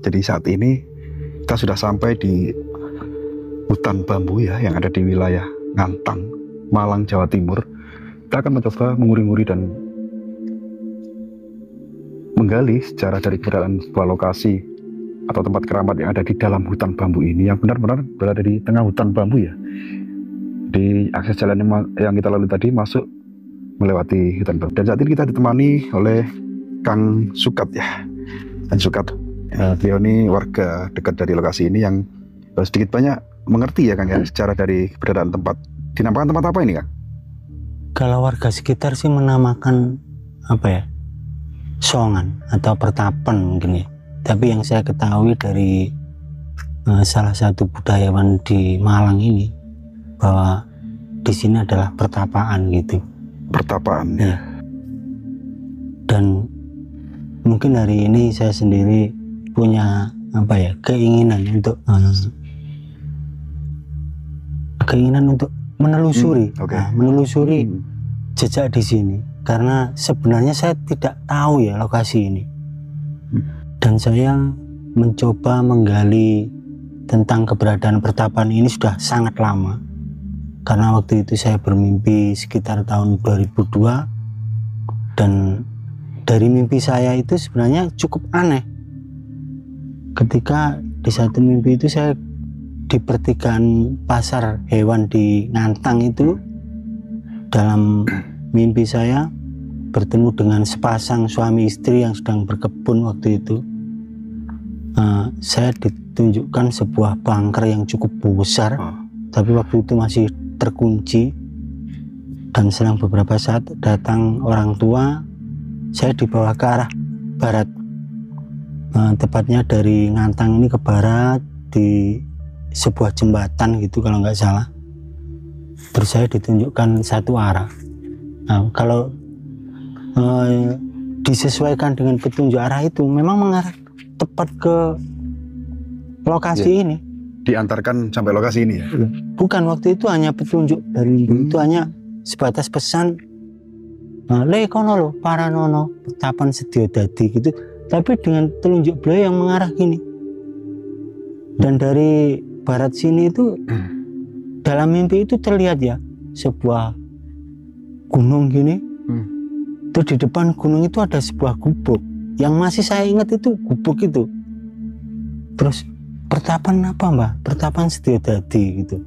Jadi saat ini kita sudah sampai di hutan bambu ya, yang ada di wilayah Ngantang, Malang, Jawa Timur. Kita akan mencoba menguri-nguri dan menggali sejarah dari keberadaan sebuah lokasi atau tempat keramat yang ada di dalam hutan bambu ini, yang benar-benar berada di tengah hutan bambu ya. Di akses jalan yang kita lalui tadi masuk melewati hutan bambu. Dan saat ini kita ditemani oleh Kang Sukat ya. Kang Sukat, beliau ini warga dekat dari lokasi ini yang sedikit banyak mengerti ya Kang ya, sejarah dari keberadaan tempat. Dinamakan tempat apa ini Kang? Kalau warga sekitar sih menamakan apa ya, songan atau pertapan mungkin ya. Tapi yang saya ketahui dari salah satu budayawan di Malang ini, bahwa di sini adalah pertapaan gitu. Pertapaan ya. Dan mungkin hari ini saya sendiri punya apa ya, keinginan untuk menelusuri, menelusuri jejak di sini, karena sebenarnya saya tidak tahu ya lokasi ini. Dan saya mencoba menggali tentang keberadaan pertapaan ini sudah sangat lama, karena waktu itu saya bermimpi sekitar tahun 2002, dan dari mimpi saya itu sebenarnya cukup aneh. Ketika di satu mimpi itu saya di pertigaan pasar hewan di Ngantang itu, dalam mimpi saya bertemu dengan sepasang suami istri yang sedang berkebun waktu itu. Saya ditunjukkan sebuah bunker yang cukup besar, tapi waktu itu masih terkunci. Dan selang beberapa saat datang orang tua, saya dibawa ke arah barat, tepatnya dari Ngantang ini ke barat di sebuah jembatan gitu kalau nggak salah. Terus saya ditunjukkan satu arah. Nah, kalau disesuaikan dengan petunjuk arah itu memang mengarah tepat ke lokasi ini. Diantarkan sampai lokasi ini ya? Bukan, waktu itu hanya petunjuk dari itu, hanya sebatas pesan le kono lo paranono pertapan sedia dadi gitu, tapi dengan telunjuk beliau yang mengarah gini. Dan dari barat sini itu dalam mimpi itu terlihat ya sebuah gunung gini. Terus di depan gunung itu ada sebuah gubuk. Yang masih saya ingat itu gubuk itu. Terus pertapan apa mbak? Pertapan sedia dadi gitu.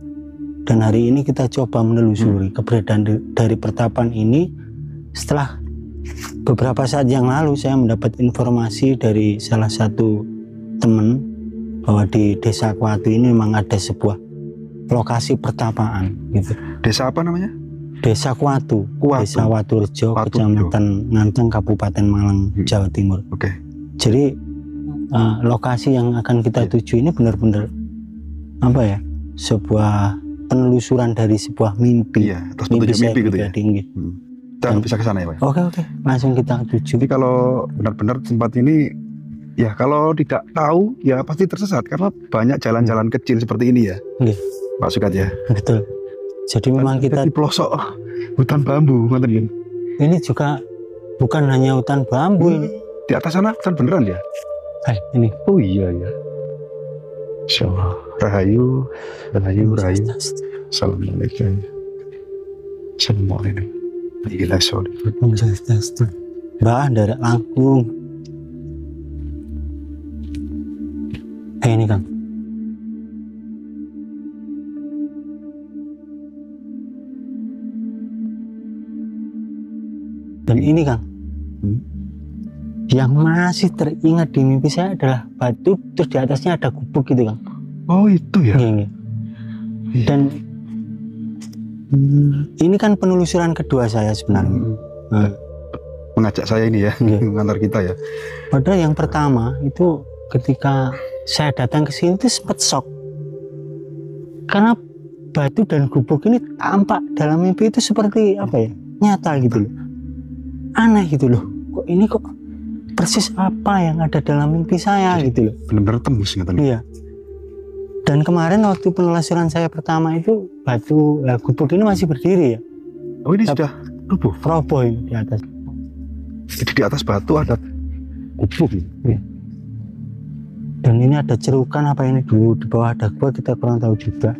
Dan hari ini kita coba menelusuri keberadaan dari pertapan ini. Setelah beberapa saat yang lalu saya mendapat informasi dari salah satu teman bahwa di Desa Kuatu ini memang ada sebuah lokasi pertapaan gitu. Desa apa namanya? Desa Kuatu. Desa Waturjo, Kecamatan Ngantang, Kabupaten Malang, Jawa Timur. Jadi lokasi yang akan kita tuju ini benar-benar apa ya, sebuah penelusuran dari sebuah mimpi. Atas petunjuk mimpi gitu ya. Kita bisa ke sana ya Pak? Oke, langsung kita tuju. Jadi kalau benar-benar tempat ini ya, kalau tidak tahu ya pasti tersesat, karena banyak jalan-jalan kecil seperti ini ya. Pak Sukat ya. Betul. Jadi memang kita di pelosok hutan bambu. Ini juga bukan hanya hutan bambu ini. Di atas sana hutan beneran ya? Ini. Oh iya ya. Insyaallah. Rahayu. Assalamualaikum. Assalamualaikum. Gila sorry. Mbak dari langkung. Ini Kang. Dan ini Kang, yang masih teringat di mimpi saya adalah batu, terus di atasnya ada gubuk gitu Kang. Oh itu ya? Iya. Dan ini kan penelusuran kedua saya sebenarnya. Mengajak saya ini ya, mengantar kita ya. Padahal yang pertama itu ketika saya datang ke sini itu sempat shock, karena batu dan gubuk ini tampak dalam mimpi itu seperti apa ya, nyata gitu loh. Aneh gitu loh, kok ini kok persis apa yang ada dalam mimpi saya gitu loh. Benar-benar tembus katanya. Iya. Dan kemarin waktu penelusuran saya pertama itu batu gubuk ini masih berdiri ya. Oh ini sudah roboh ini di atas. Jadi di atas batu ada gubuk. Ya. Dan ini ada cerukan apa ini dulu di bawah ada gua, kita kurang tahu juga.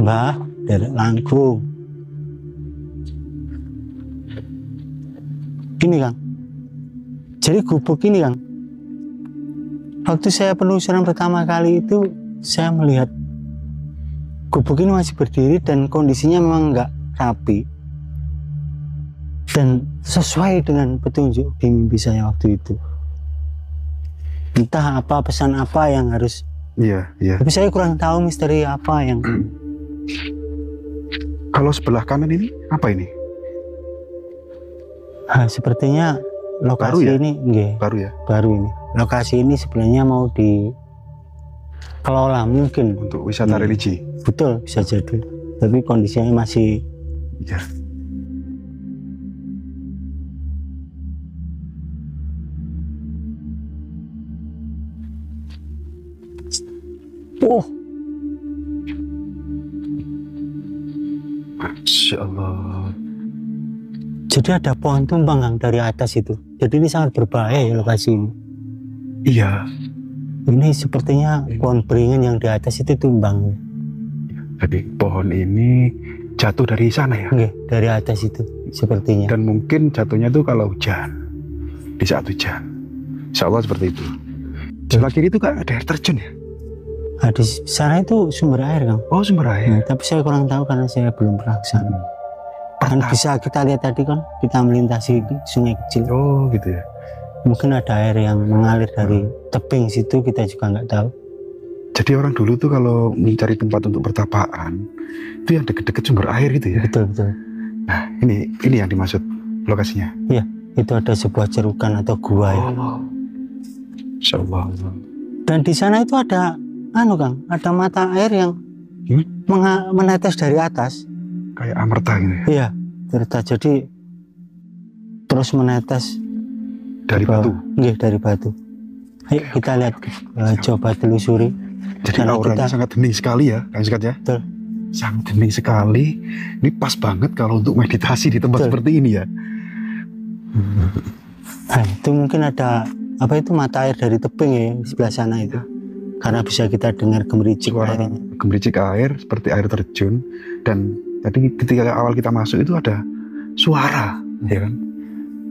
Mbah, derek langkung. Ini Kang. Jadi gubuk ini Kang. Waktu saya penelusuran pertama kali itu saya melihat gubuk ini masih berdiri dan kondisinya memang nggak rapi. Dan sesuai dengan petunjuk di mimpi saya waktu itu. Entah apa pesan apa yang harus. Iya. Tapi saya kurang tahu misteri apa yang. Kalau sebelah kanan ini apa ini? Sepertinya lokasi Baru ya? ini nggih, Baru ya? baru ini. Lokasi ini sebenarnya mau dikelola mungkin. Untuk wisata religi. Betul, bisa jadi. Tapi kondisinya masih. Iya. Oh, Masya Allah. jadi ada pohon tumbang Kang dari atas itu. Jadi ini sangat berbahaya ya lokasi ini. Iya. Ini sepertinya pohon beringin yang di atas itu tumbang. Jadi pohon ini jatuh dari sana ya? Nggih, dari atas itu sepertinya. Dan mungkin jatuhnya tuh kalau hujan. Di saat hujan. Insya Allah seperti itu. Sebelah kiri itu kan ada air terjun ya? Di sana itu sumber air Kang. Oh, sumber air. Tapi saya kurang tahu karena saya belum pernah ke sana. Kan bisa kita lihat tadi kan kita melintasi sungai kecil. Oh gitu ya. Mungkin ada air yang mengalir dari tebing situ, kita juga nggak tahu. Jadi orang dulu tuh kalau mencari tempat untuk pertapaan itu yang deket-deket sumber air gitu ya. Betul betul. Nah ini yang dimaksud lokasinya. Iya, itu ada sebuah cerukan atau gua ya. Insya Allah. Dan di sana itu ada Kang, ada mata air yang menetes dari atas. Kayak amerta gitu ya. Iya, jadi terus menetes Dari batu. Iya, dari batu. Ayo kita lihat, coba telusuri. Jadi Karena auranya sangat hening sekali ya, Kang Sikat ya. Betul. Sangat hening sekali. Ini pas banget kalau untuk meditasi di tempat Betul. seperti ini ya. Nah, itu mungkin ada apa itu mata air dari tebing ya di sebelah sana itu. Karena bisa kita dengar gemericik Suara airnya. gemericik air seperti air terjun. Dan tadi ketika awal kita masuk itu ada suara, ya kan?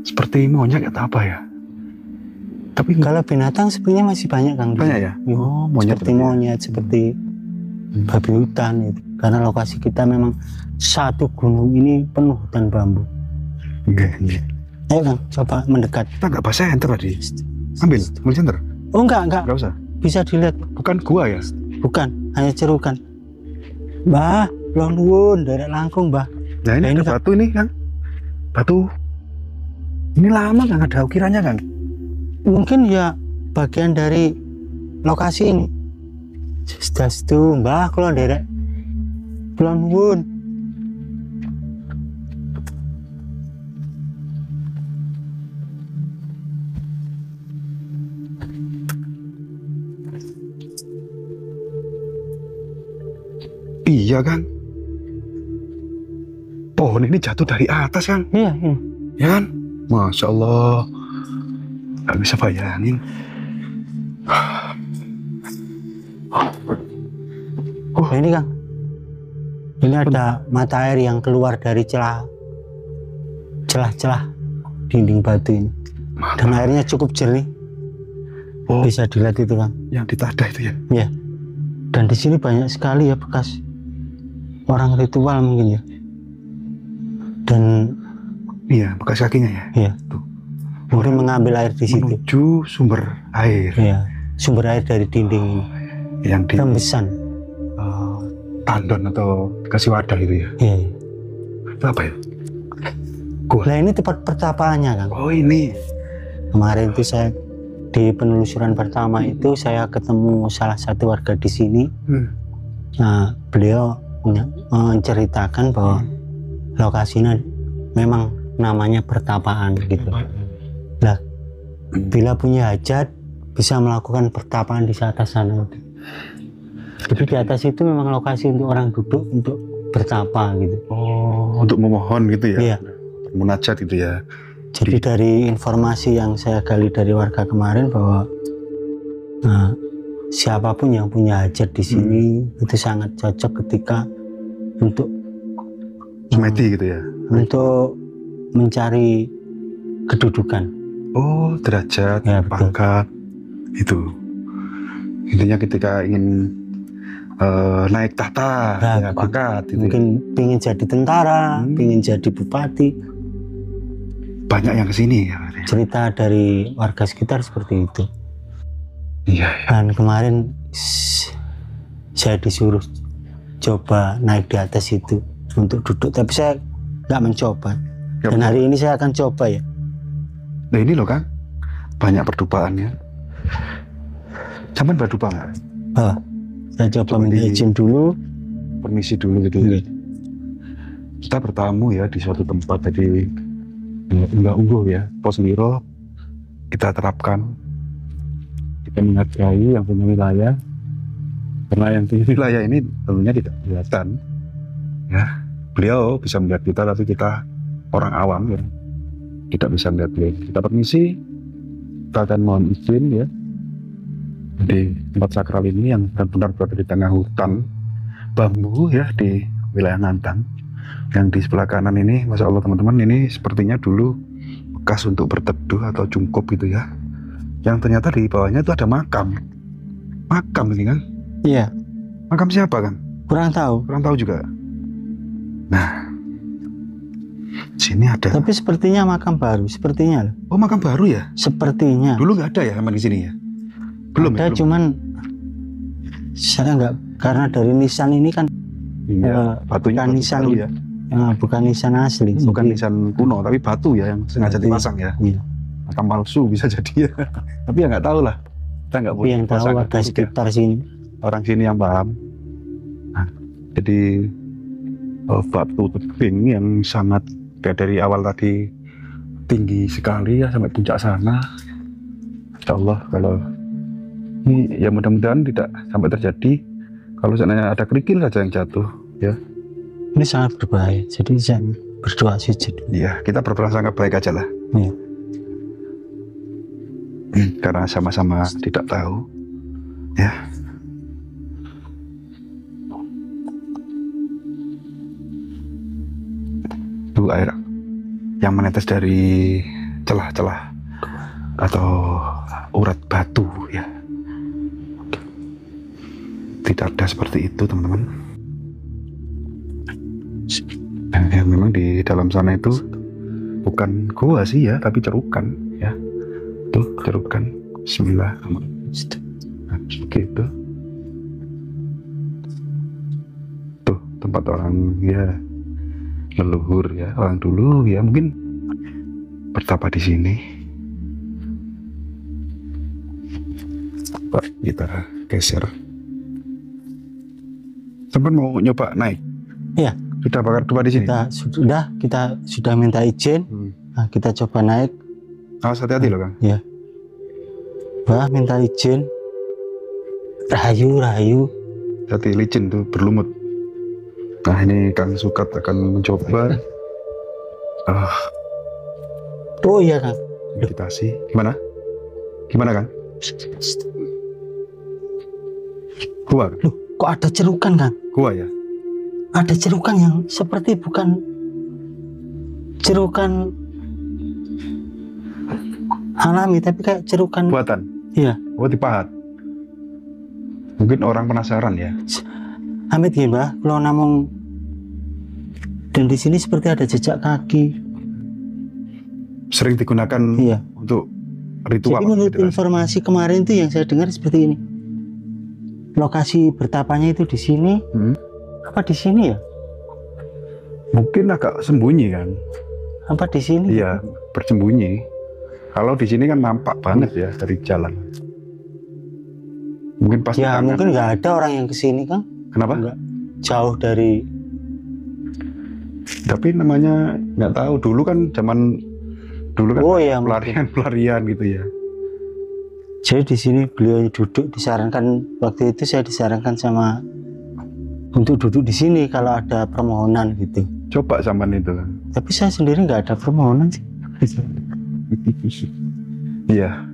Seperti monyet atau apa ya? Tapi Kalau binatang sebenarnya masih banyak Kang. banyak ya? Iya. Oh, monyet Seperti berarti ya? monyet, seperti babi hutan itu. Karena lokasi kita memang satu gunung ini penuh hutan bambu. Oke. Ayo Kang, coba mendekat. Kita nggak bahasa enter tadi. Ambil center. Oh enggak. Nggak usah. Bisa dilihat. Bukan gua ya? Bukan, hanya cerukan. Mbah, loh nuwun, derek langkung, Mbah. Nah ini Ini ada batu ini kan? Batu. Ini lama kan ada ukirannya kan? Mungkin ya bagian dari lokasi ini. Sedastu, Mbah, kula derek. Kula nuwun. Iya kan? Pohon ini jatuh dari atas kan? Iya, ini. Ya kan? Masya Allah. Gak bisa bayangin. Oh, ini Kang. Ini ada mata air yang keluar dari celah-celah dinding batu ini. Dan airnya cukup jernih. Oh, Bisa dilihat itu Kang. yang ditadah itu ya? Ya. Dan di sini banyak sekali ya bekas orang ritual mungkin ya. Dan Iya, bekas kakinya ya? ya, Tuh. mungkin mengambil air di situ. Menuju sumber air Ya, sumber air dari dinding ini. yang di Rembesan. tandon atau kasih wadah gitu ya? Ya. Itu apa ya? Gua. Nah ini tempat pertapaannya Kang. Oh ini. Kemarin itu saya di penelusuran pertama itu saya ketemu salah satu warga di sini. Nah beliau menceritakan bahwa lokasinya memang namanya pertapaan gitu. Nah bila punya hajat bisa melakukan pertapaan di atas sana. Jadi di atas itu memang lokasi untuk orang duduk untuk bertapa gitu. Oh, untuk memohon gitu ya? Iya. Munajat gitu ya? Jadi dari informasi yang saya gali dari warga kemarin bahwa siapapun yang punya hajat di sini itu sangat cocok ketika untuk semedi gitu ya. Untuk mencari kedudukan. Oh, derajat, Ya, betul. pangkat itu. Intinya ketika ingin naik tahta, Ya, ya, pangkat gitu. Mungkin pingin jadi tentara, pingin jadi bupati. Banyak yang kesini ya. Cerita dari warga sekitar seperti itu. Iya. Dan kemarin saya disuruh coba naik di atas itu untuk duduk, tapi saya nggak mencoba. Dan hari ini saya akan coba ya. Nah ini loh Kang, banyak perdupaannya. Cuman berdupa nggak? Saya coba minta izin dulu. Permisi dulu gitu ya. Kita bertamu ya di suatu tempat tadi enggak ungguh ya, pos Liro kita terapkan. Kita menghargai yang punya wilayah, karena yang punya wilayah ini tentunya tidak kelihatan ya. Beliau bisa melihat kita, tapi kita orang awam ya tidak bisa melihat beliau. Kita permisi, kita akan mohon izin ya di tempat sakral ini yang benar-benar berada di tengah hutan bambu ya di wilayah Ngantang. Yang di sebelah kanan ini, Masya Allah teman-teman, ini sepertinya dulu bekas untuk berteduh atau jungkup gitu ya. Yang ternyata di bawahnya itu ada makam. Makam ini kan? Iya. Makam siapa kan? Kurang tahu. Kurang tahu juga. Nah, sini ada. Tapi sepertinya makam baru, sepertinya loh. Oh, makam baru ya? Sepertinya. Dulu nggak ada ya sama di sini ya? Belum. Ada, ya, belum. cuman saya nggak, karena dari nisan ini kan Iya, batunya bukan batu nisan baru ya. Bukan nisan asli. Bukan Jadi, nisan kuno, tapi batu ya yang sengaja Batu. dipasang ya. Iya. Makam palsu bisa jadi ya. Tapi ya nggak tahu lah. Kita nggak Tapi boleh yang tahu pasang warga dulu ya. sekitar sini. Orang sini yang paham. Nah, jadi batu tebing yang sangat dari awal tadi tinggi sekali ya sampai puncak sana. Insya Allah kalau ini ya mudah-mudahan tidak sampai terjadi. Kalau seandainya ada kerikil saja yang jatuh ya. Ini sangat berbahaya. Jadi saya berdoa saja dulu. Iya, kita berprasangka baik aja lah. Iya. Karena sama-sama tidak tahu ya. Itu air yang menetes dari celah-celah atau urat batu ya. Tidak ada seperti itu teman-teman. Dan yang memang di dalam sana itu bukan gua sih ya, tapi cerukan ya. Tuh cerukan. Bismillahirrahmanirrahim. Nah, gitu. Tuh tempat orang ya leluhur ya, orang dulu ya mungkin bertapa di sini. Pak, kita geser. Sempat mau nyoba naik? Iya. Sudah bakar dua di sini? Kita sudah minta izin. Nah, kita coba naik. Awas hati-hati loh Kang. Ya. Bah, minta izin. Rahayu. Hati licin tuh berlumut. Nah ini Kang Sukat akan mencoba. Oh iya Kang. Meditasi. Gimana? Gimana Kang? Gua kan? Loh, kok ada cerukan Kang? Gua ya? Ada cerukan yang seperti bukan cerukan alami, tapi kayak cerukan Buatan? Iya. Oh dipahat. Mungkin orang penasaran ya. Amit ya Mbah, kalau namung dan di sini seperti ada jejak kaki. Sering digunakan Iya. untuk ritual. Jadi menurut meditasi. informasi kemarin itu yang saya dengar seperti ini. Lokasi bertapanya itu di sini. Apa di sini ya? Mungkin agak sembunyi kan? Apa di sini? Iya, bersembunyi. Kalau di sini kan nampak banget ya dari jalan. Mungkin pas Ya tangan. mungkin nggak ada orang yang kesini Kang. Kenapa? Nggak jauh dari. Tapi namanya nggak tahu. Dulu kan zaman dulu kan Oh ya. mungkin. pelarian gitu ya. Jadi di sini beliau duduk, disarankan waktu itu saya disarankan sama untuk duduk di sini kalau ada permohonan gitu. Coba sampean itu kan. Tapi saya sendiri nggak ada permohonan sih. Iya.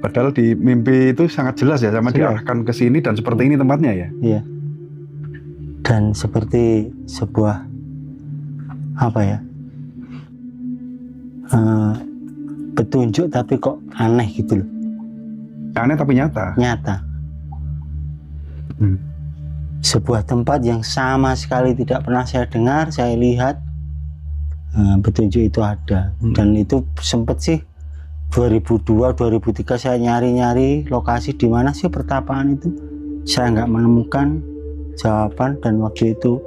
Padahal di mimpi itu sangat jelas ya, sama Jelas. diarahkan ke sini dan seperti ini tempatnya ya. Iya. Dan seperti sebuah apa ya? Petunjuk tapi kok aneh gitu loh. Aneh tapi nyata. Nyata. Hmm. Sebuah tempat yang sama sekali tidak pernah saya dengar, saya lihat petunjuk itu ada. Dan itu sempet sih 2002-2003 saya nyari-nyari lokasi di mana sih pertapaan itu. Saya nggak menemukan jawaban, dan waktu itu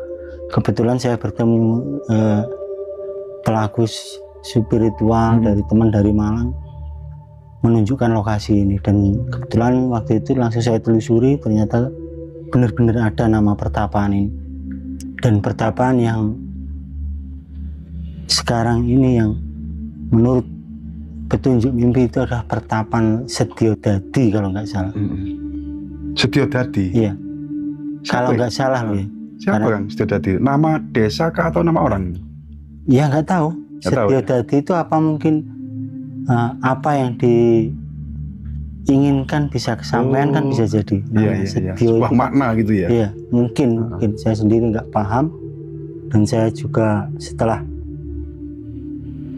kebetulan saya bertemu pelaku spiritual dari teman dari Malang menunjukkan lokasi ini, dan kebetulan waktu itu langsung saya telusuri, ternyata benar-benar ada nama pertapaan ini. Dan pertapaan yang sekarang ini yang menurut petunjuk mimpi itu adalah pertapaan Setio Dadi kalau nggak salah. Setio Dadi. Iya. Kalau nggak salah loh ya. Siapa Kang Setio Dadi? Nama desa kah atau nama orang? Ya nggak tahu. Nggak tahu, Setio ya? Dadi itu apa mungkin apa yang diinginkan bisa kesampaian kan bisa jadi. Iya. Setio Sebuah itu, makna gitu ya. iya mungkin saya sendiri nggak paham, dan saya juga setelah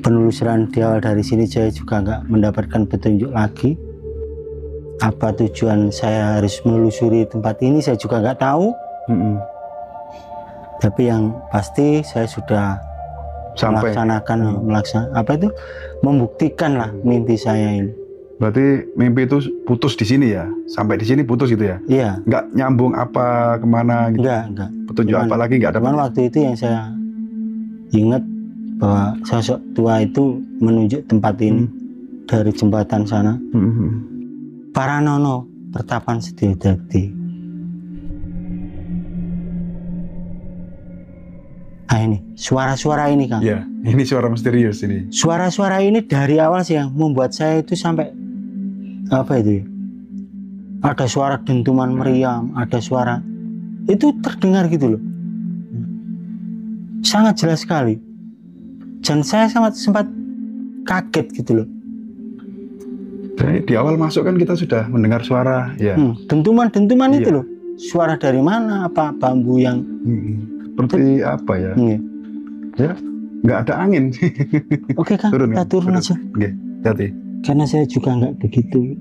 penelusuran di awal dari sini saya juga nggak mendapatkan petunjuk lagi. Apa tujuan saya harus menelusuri tempat ini saya juga nggak tahu. Tapi yang pasti saya sudah Sampai. membuktikan lah mimpi saya ini. Berarti mimpi itu putus di sini ya? Sampai di sini putus gitu ya? Iya. Nggak nyambung apa kemana gitu? Enggak. Petunjuk apa lagi nggak ada? Cuman waktu itu yang saya ingat bahwa sosok tua itu menunjuk tempat ini dari jembatan sana. Paranono, pertapaan Setio Dadi. Nah ini, suara-suara ini Kang. Iya, ini suara misterius ini. Suara-suara ini dari awal sih yang membuat saya itu sampai apa itu ya? Ada suara dentuman meriam, ada suara itu terdengar gitu loh. Sangat jelas sekali. Dan saya sempat kaget gitu loh. Jadi di awal masuk kan kita sudah mendengar suara ya. Dentuman itu Iya. loh. Suara dari mana? Apa bambu yang Seperti apa ya? Ya, nggak ada angin. Oke Kang, kita turun aja. Oke, hati. Karena saya juga nggak begitu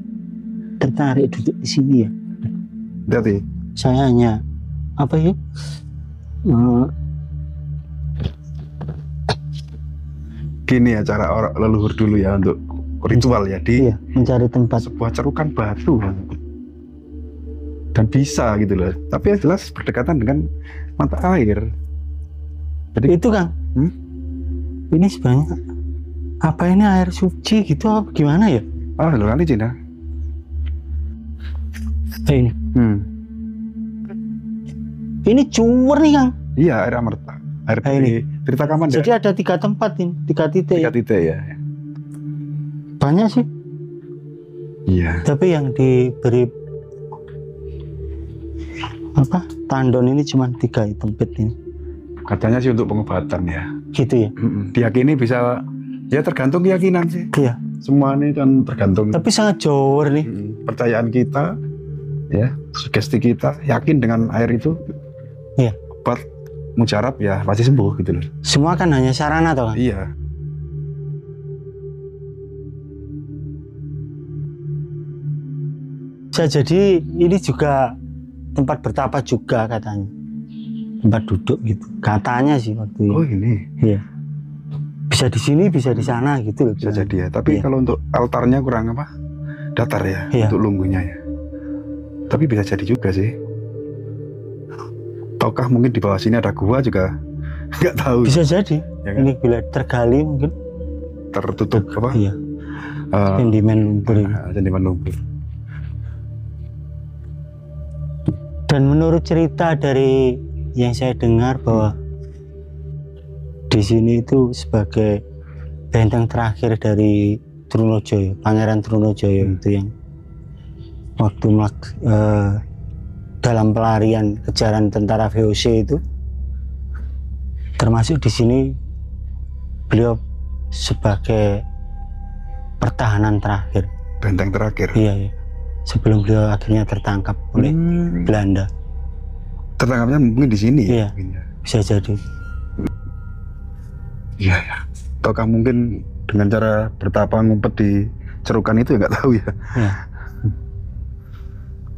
tertarik duduk di sini ya. Hati. Saya hanya apa ya? Gini ya cara orang leluhur dulu ya untuk ritual ya di Iya, mencari tempat. sebuah cerukan batu dan bisa gitu loh. Tapi yang jelas berdekatan dengan mata air. Jadi Itu Kang. Ini sebenarnya apa ini air suci gitu apa gimana ya? lo nanti Cina. Ini. Ini cuur nih Kang. Iya, air amerta. Air ini. dari Tritakamanda. Jadi ada 3 tempat ini, 3 titik. 3 titik ya. Banyak sih. Iya. Tapi yang diberi apa tandon ini cuma 3 tempat ini. Katanya sih untuk pengobatan ya. Gitu ya. Diyakini bisa ya tergantung keyakinan sih. Iya. Semua ini kan tergantung Tapi sangat jauh nih. percayaan kita, ya, sugesti kita, yakin dengan air itu. Iya. Obat mujarab ya pasti sembuh gitu loh. Semua kan hanya sarana toh kan. Iya. Bisa jadi ini juga tempat bertapa juga katanya. Tempat duduk gitu. Katanya sih waktu itu. Oh ini Iya. Bisa di sini, bisa di sana gitu loh. bisa jadi ya. Tapi Iya. kalau untuk altarnya kurang apa? Datar ya Iya. untuk lumbuhnya ya. Tapi bisa jadi juga sih. Ataukah mungkin di bawah sini ada gua juga nggak tahu. Bisa jadi. Ya kan? Ini bila tergali mungkin. Tertutup apa? Iya. Sedimen lumpur ini. Sedimen lumpur. Dan menurut cerita dari yang saya dengar bahwa di sini itu sebagai benteng terakhir dari Trunojoyo, Pangeran Trunojoyo itu yang waktu dalam pelarian kejaran tentara VOC itu, termasuk di sini beliau sebagai pertahanan terakhir. Benteng terakhir. Iya, iya. Sebelum beliau akhirnya tertangkap oleh Belanda. Tertangkapnya mungkin di sini Iya. ya. Mungkin ya. Bisa jadi. Iya ya. Ataukah mungkin dengan cara bertapa ngumpet di cerukan itu ya, nggak tahu ya. Iya.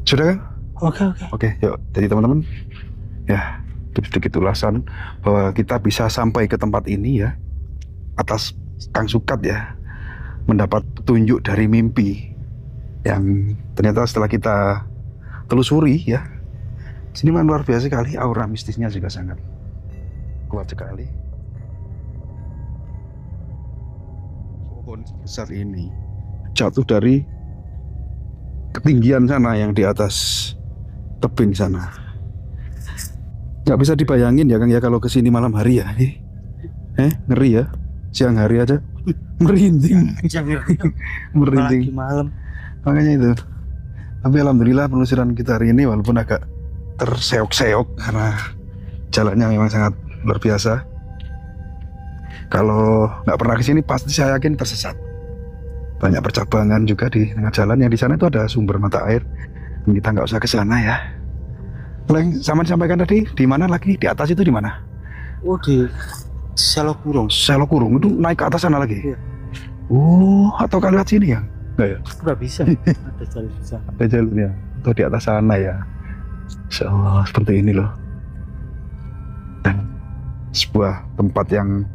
Sudah kan? Oke, oke. Oke, yuk. Jadi teman-teman, ya sedikit ulasan bahwa kita bisa sampai ke tempat ini ya atas Kang Sukat ya, mendapat petunjuk dari mimpi yang ternyata setelah kita telusuri ya, sini memang luar biasa sekali, aura mistisnya juga sangat kuat sekali. Pohon besar ini jatuh dari ketinggian sana yang di atas tebing sana. Nggak bisa dibayangin ya Kang ya kalau kesini malam hari ya. Ngeri ya. Siang hari aja merinding. Merinding. Apalagi malam. Makanya itu. Tapi alhamdulillah penelusuran kita hari ini walaupun agak terseok-seok karena jalannya memang sangat luar biasa. Kalau nggak pernah kesini pasti saya yakin tersesat. Banyak percabangan juga di tengah jalan. Yang di sana itu ada sumber mata air. Dan kita nggak usah ke sana ya. Yang sama disampaikan tadi, di mana lagi? Di atas itu di mana? Oh, di Selo Kurung. Selo Kurung itu naik ke atas sana lagi. Iya. Oh, atau kalian lihat sini ya? Nggak ya? Nggak bisa. Ada jalur bisa. Ada jalurnya. Atau di atas sana ya. Insya Allah seperti ini loh. Dan sebuah tempat yang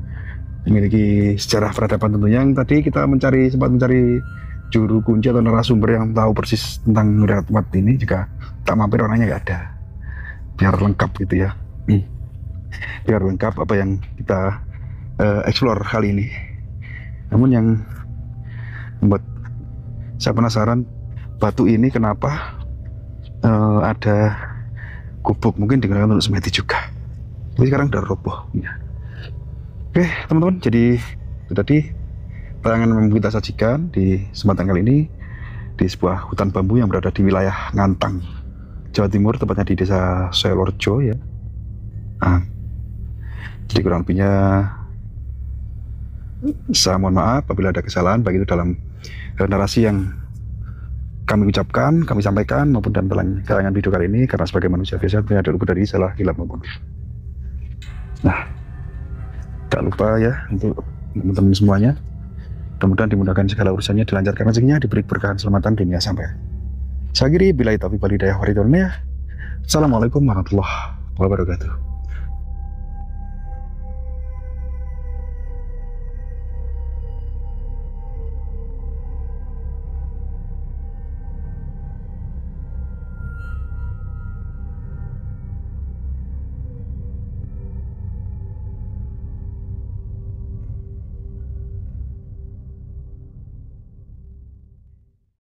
memiliki sejarah peradaban tentunya. Yang tadi kita sempat mencari juru kunci atau narasumber yang tahu persis tentang tempat ini, juga tak mampir orangnya nggak ada. Biar lengkap gitu ya. Biar lengkap apa yang kita explore kali ini. Namun yang membuat saya penasaran, batu ini kenapa ada gubuk, mungkin digunakan untuk semedi juga. Tapi sekarang udah roboh ya. Oke teman-teman, jadi itu tadi tayangan yang kita sajikan di kesempatan kali ini di sebuah hutan bambu yang berada di wilayah Ngantang, Jawa Timur, tepatnya di desa Selorjo ya. Jadi kurang lebihnya saya mohon maaf apabila ada kesalahan baik itu dalam narasi yang kami ucapkan, kami sampaikan maupun dalam tayangan video kali ini, karena sebagai manusia biasa tentunya ada luput dari salah, hilaf maupun. Nah, tak lupa ya untuk teman-teman semuanya, mudah-mudahan dimudahkan segala urusannya, dilancarkan rezekinya, diberi keberkahan selamatan dunia sampai. Saya kiri bila itu wal hidayah. Assalamualaikum warahmatullahi wabarakatuh.